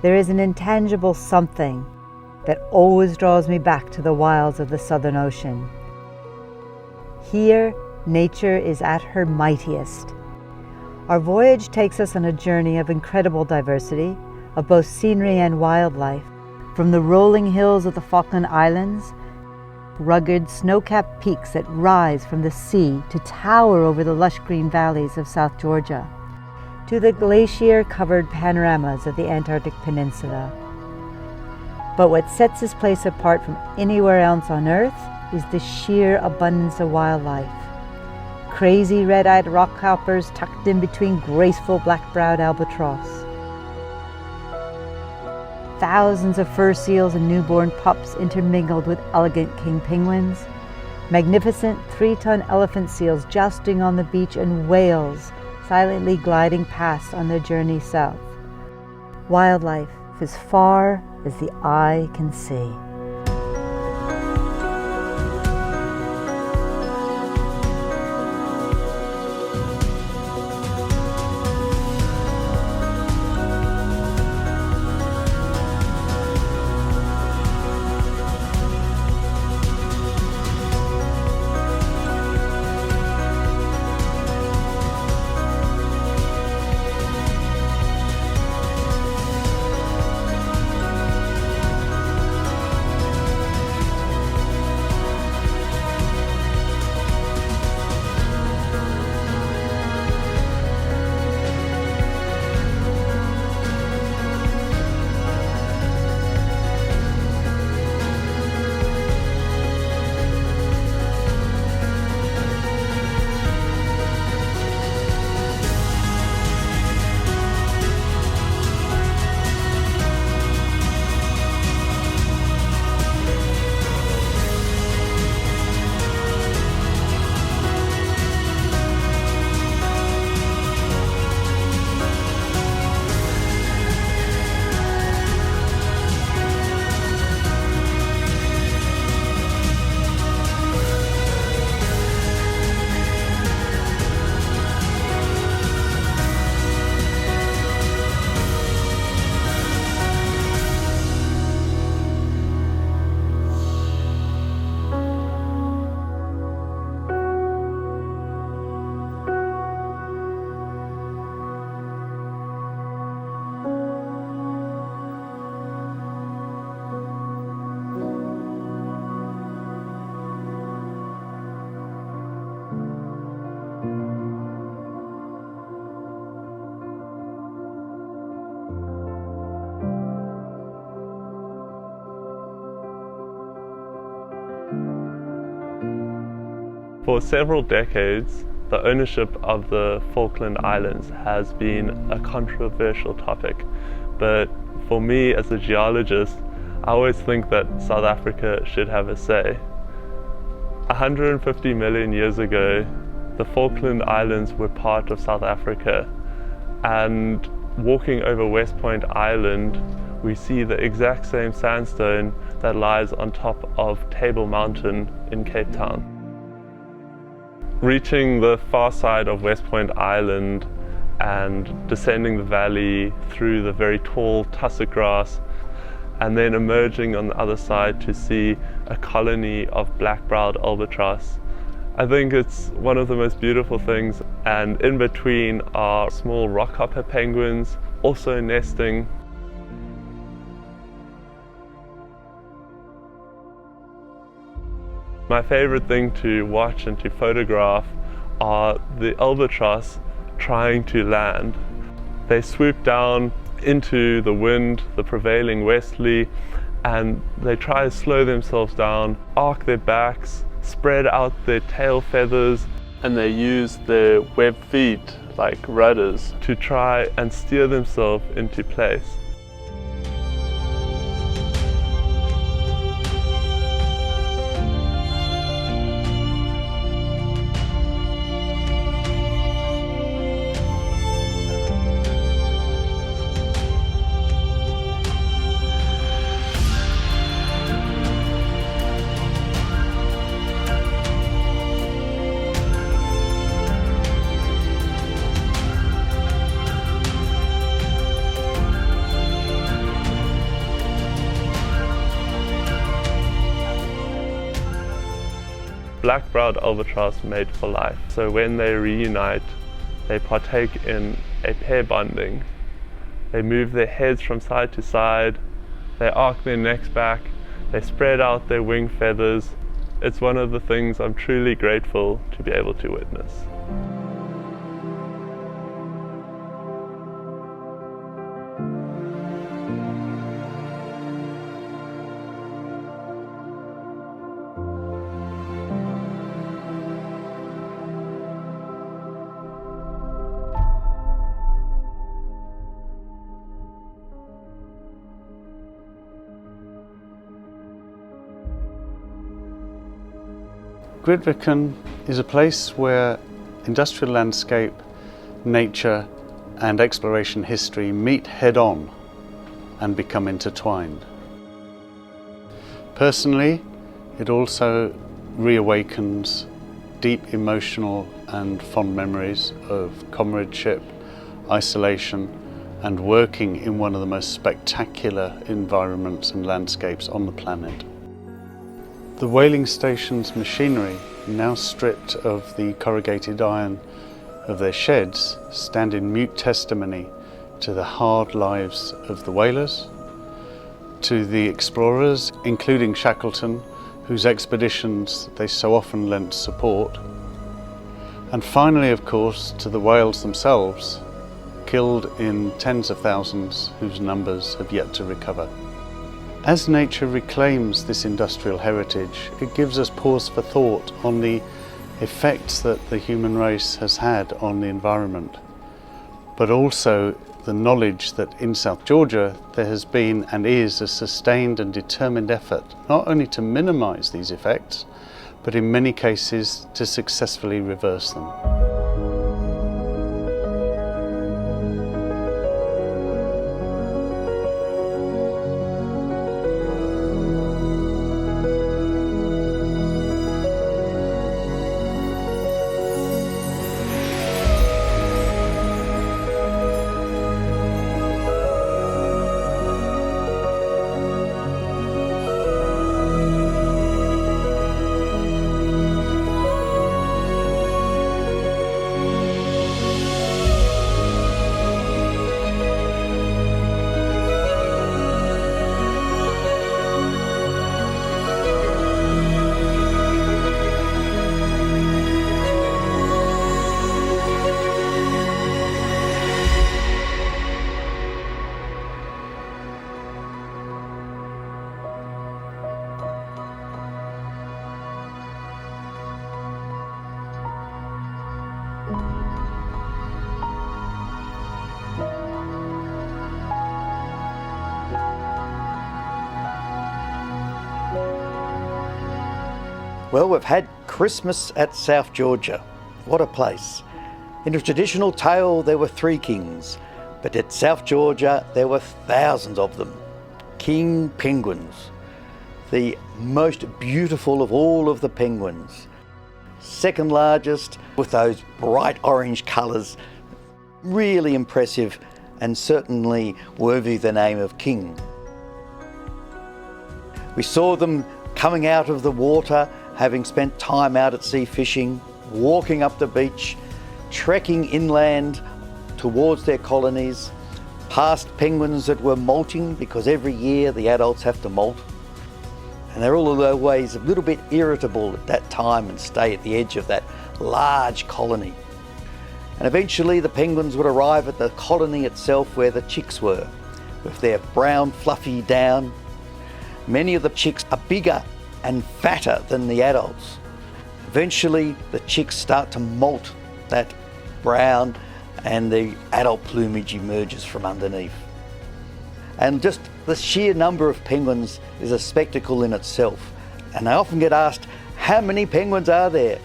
there is an intangible something that always draws me back to the wilds of the Southern Ocean. Here, nature is at her mightiest. Our voyage takes us on a journey of incredible diversity, of both scenery and wildlife, from the rolling hills of the Falkland Islands, rugged snow-capped peaks that rise from the sea to tower over the lush green valleys of South Georgia, to the glacier-covered panoramas of the Antarctic Peninsula. But what sets this place apart from anywhere else on Earth is the sheer abundance of wildlife. Crazy red-eyed rockhoppers tucked in between graceful black-browed albatross. Thousands of fur seals and newborn pups intermingled with elegant king penguins. Magnificent 3-ton elephant seals jousting on the beach, and whales silently gliding past on their journey south. Wildlife as far as the eye can see. For several decades, the ownership of the Falkland Islands has been a controversial topic, but for me as a geologist, I always think that South Africa should have a say. 150 million years ago, the Falkland Islands were part of South Africa, and walking over West Point Island, we see the exact same sandstone that lies on top of Table Mountain in Cape Town. Reaching the far side of West Point Island and descending the valley through the very tall tussock grass, and then emerging on the other side to see a colony of black-browed albatross. I think it's one of the most beautiful things, and in between are small rockhopper penguins also nesting. My favorite thing to watch and to photograph are the albatross trying to land. They swoop down into the wind, the prevailing westerly, and they try to slow themselves down, arc their backs, spread out their tail feathers, and they use their webbed feet like rudders to try and steer themselves into place. black-browed albatross made for life. So when they reunite, they partake in a pair bonding. They move their heads from side to side, they arc their necks back, they spread out their wing feathers. It's one of the things I'm truly grateful to be able to witness. Grytviken is a place where industrial landscape, nature and exploration history meet head-on and become intertwined. Personally, it also reawakens deep emotional and fond memories of comradeship, isolation and working in one of the most spectacular environments and landscapes on the planet. The whaling station's machinery, now stripped of the corrugated iron of their sheds, stand in mute testimony to the hard lives of the whalers, to the explorers, including Shackleton, whose expeditions they so often lent support, and finally, of course, to the whales themselves, killed in tens of thousands whose numbers have yet to recover. As nature reclaims this industrial heritage, it gives us pause for thought on the effects that the human race has had on the environment, but also the knowledge that in South Georgia there has been and is a sustained and determined effort not only to minimize these effects, but in many cases to successfully reverse them. Well, we've had Christmas at South Georgia. What a place. In a traditional tale, there were 3 kings, but at South Georgia, there were thousands of them. King penguins, the most beautiful of all of the penguins. Second largest, with those bright orange colours, really impressive and certainly worthy the name of king. We saw them coming out of the water, having spent time out at sea fishing, walking up the beach, trekking inland towards their colonies, past penguins that were molting because every year the adults have to molt. And they're all always a little bit irritable at that time and stay at the edge of that large colony. And eventually the penguins would arrive at the colony itself where the chicks were, with their brown fluffy down. Many of the chicks are bigger and fatter than the adults. Eventually the chicks start to molt that brown and the adult plumage emerges from underneath. And just the sheer number of penguins is a spectacle in itself. And I often get asked, how many penguins are there?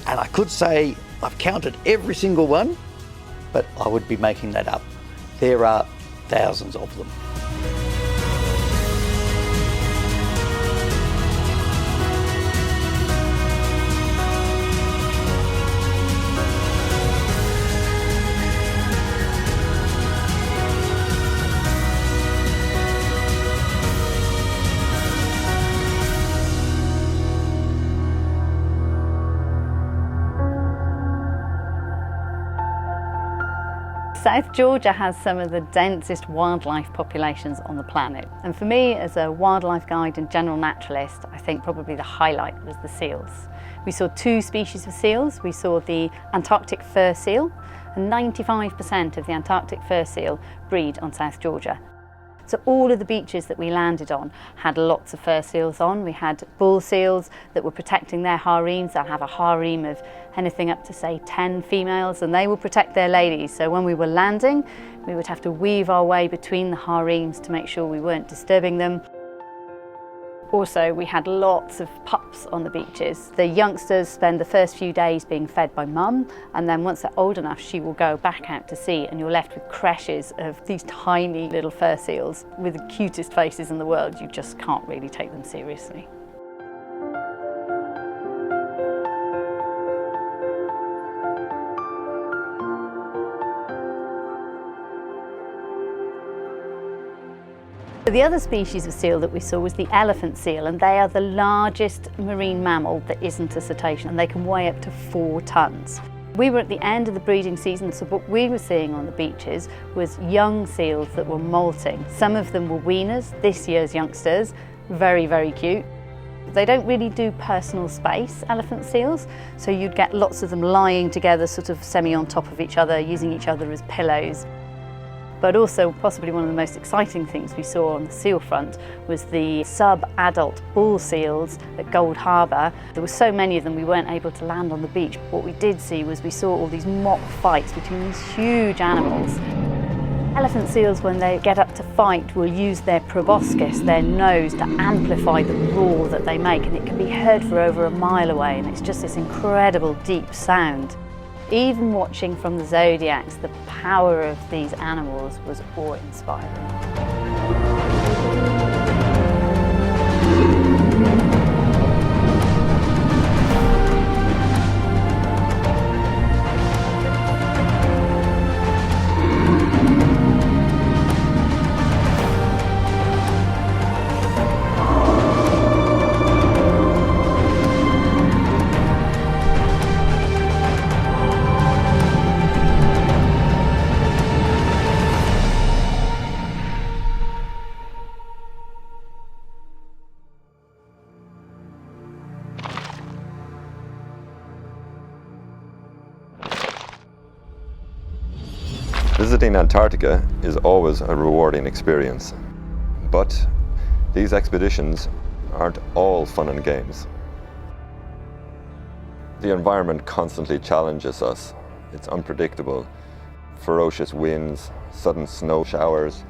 And I could say I've counted every single one, but I would be making that up. There are thousands of them. South Georgia has some of the densest wildlife populations on the planet, and for me as a wildlife guide and general naturalist, I think probably the highlight was the seals. We saw 2 species of seals. We saw the Antarctic fur seal, and 95% of the Antarctic fur seal breed on South Georgia. So all of the beaches that we landed on had lots of fur seals on. We had bull seals that were protecting their harems. They'll have a harem of anything up to say 10 females, and they will protect their ladies. So when we were landing, we would have to weave our way between the harems to make sure we weren't disturbing them. Also, we had lots of pups on the beaches. The youngsters spend the first few days being fed by mum, and then once they're old enough, she will go back out to sea, and you're left with creches of these tiny little fur seals with the cutest faces in the world. You just can't really take them seriously. The other species of seal that we saw was the elephant seal, and they are the largest marine mammal that isn't a cetacean, and they can weigh up to 4 tons. We were at the end of the breeding season, so what we were seeing on the beaches was young seals that were molting. Some of them were weaners, this year's youngsters, very, very cute. They don't really do personal space, elephant seals, so you'd get lots of them lying together, sort of semi on top of each other, using each other as pillows. But also, possibly one of the most exciting things we saw on the seal front was the sub-adult bull seals at Gold Harbour. There were so many of them we weren't able to land on the beach. What we did see was we saw all these mock fights between these huge animals. Elephant seals, when they get up to fight, will use their proboscis, their nose, to amplify the roar that they make, and it can be heard for over a mile away, and it's just this incredible deep sound. Even watching from the zodiacs, the power of these animals was awe-inspiring. Visiting Antarctica is always a rewarding experience, but these expeditions aren't all fun and games. The environment constantly challenges us. It's unpredictable. Ferocious winds, sudden snow showers,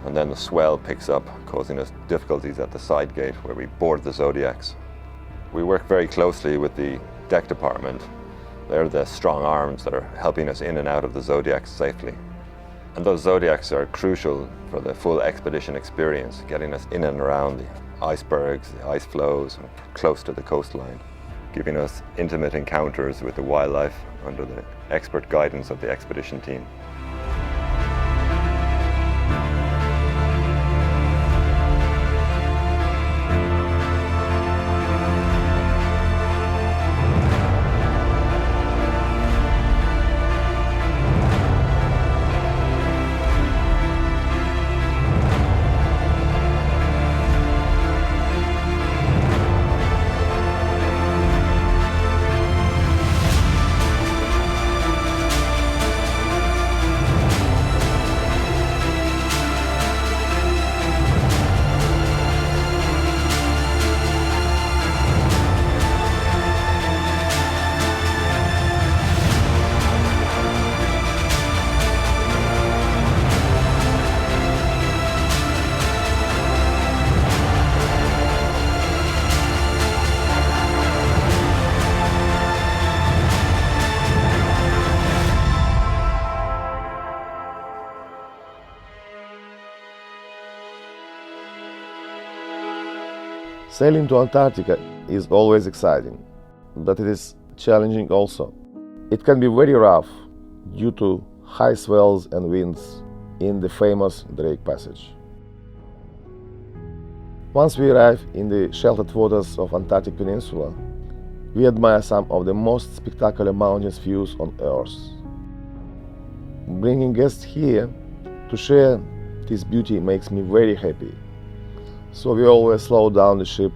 and then the swell picks up, causing us difficulties at the side gate where we board the Zodiacs. We work very closely with the deck department. They're the strong arms that are helping us in and out of the Zodiacs safely. And those Zodiacs are crucial for the full expedition experience, getting us in and around the icebergs, the ice flows, and close to the coastline, giving us intimate encounters with the wildlife under the expert guidance of the expedition team. Sailing to Antarctica is always exciting, but it is challenging also. It can be very rough due to high swells and winds in the famous Drake Passage. Once we arrive in the sheltered waters of Antarctic Peninsula, we admire some of the most spectacular mountains views on Earth. Bringing guests here to share this beauty makes me very happy. So we always slow down the ship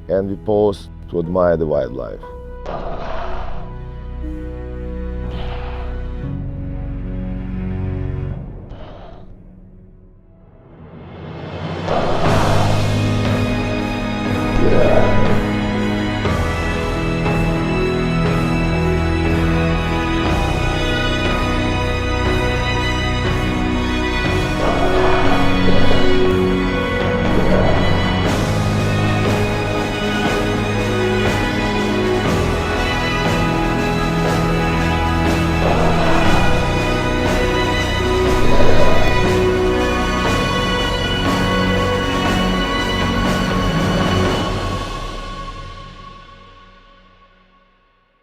and we pause to admire the wildlife.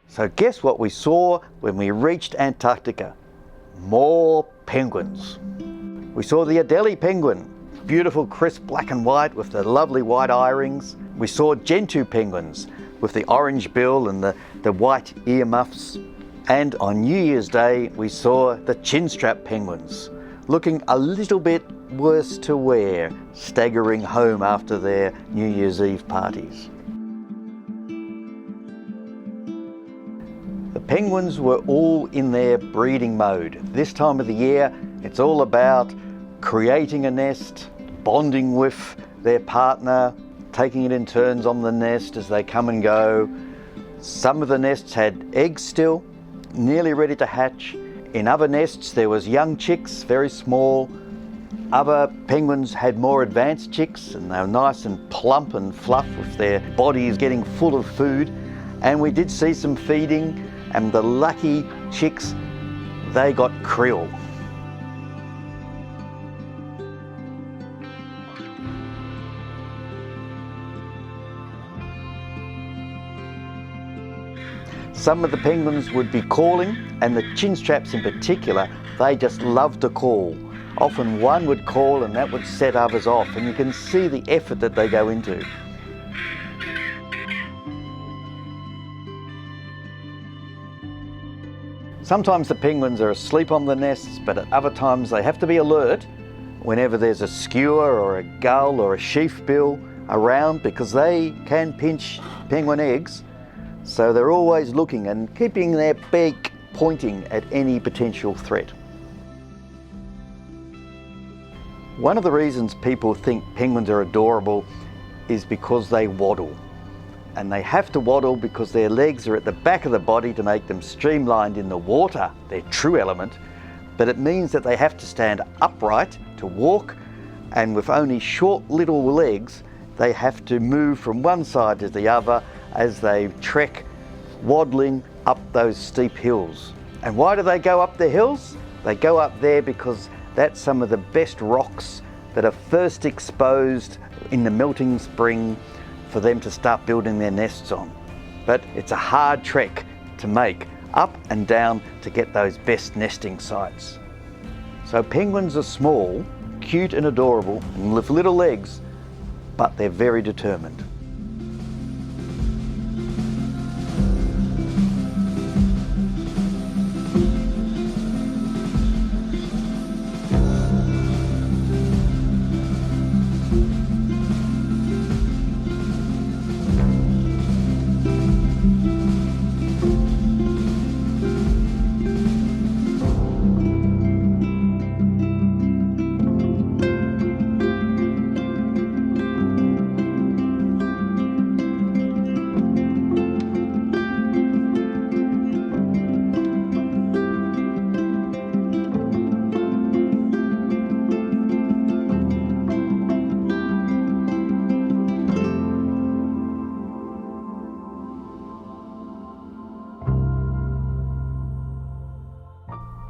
So guess what we saw when we reached Antarctica? More penguins. We saw the Adelie penguin, beautiful crisp black and white with the lovely white eye rings. We saw Gentoo penguins with the orange bill and the white ear muffs. And on New Year's Day, we saw the chinstrap penguins, looking a little bit worse to wear, staggering home after their New Year's Eve parties. The penguins were all in their breeding mode. This time of the year, it's all about creating a nest, bonding with their partner, taking it in turns on the nest as they come and go. Some of the nests had eggs still, nearly ready to hatch. In other nests, there was young chicks, very small. Other penguins had more advanced chicks and they were nice and plump and fluff with their bodies getting full of food. And we did see some feeding, and the lucky chicks, they got krill. Some of the penguins would be calling, and the chinstraps in particular, they just loved to call. Often one would call and that would set others off, and you can see the effort that they go into. Sometimes the penguins are asleep on the nests, but at other times they have to be alert whenever there's a skua or a gull or a sheafbill around, because they can pinch penguin eggs. So they're always looking and keeping their beak pointing at any potential threat. One of the reasons people think penguins are adorable is because they waddle. And they have to waddle because their legs are at the back of the body to make them streamlined in the water, their true element. But it means that they have to stand upright to walk, and with only short little legs, they have to move from one side to the other as they trek, waddling up those steep hills. And why do they go up the hills? They go up there because that's some of the best rocks that are first exposed in the melting spring for them to start building their nests on. But it's a hard trek to make, up and down, to get those best nesting sites. So penguins are small, cute and adorable, and with little legs, but they're very determined.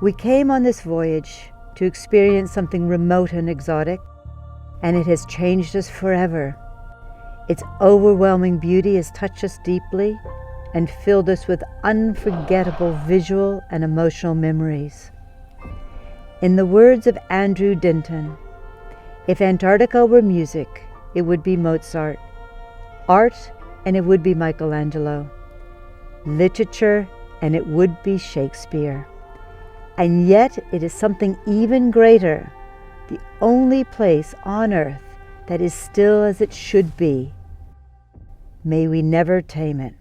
We came on this voyage to experience something remote and exotic, and it has changed us forever. Its overwhelming beauty has touched us deeply and filled us with unforgettable visual and emotional memories. In the words of Andrew Denton, if Antarctica were music, it would be Mozart, art, and it would be Michelangelo, literature, and it would be Shakespeare, And yet it is something even greater, the only place on earth that is still as it should be. May we never tame it.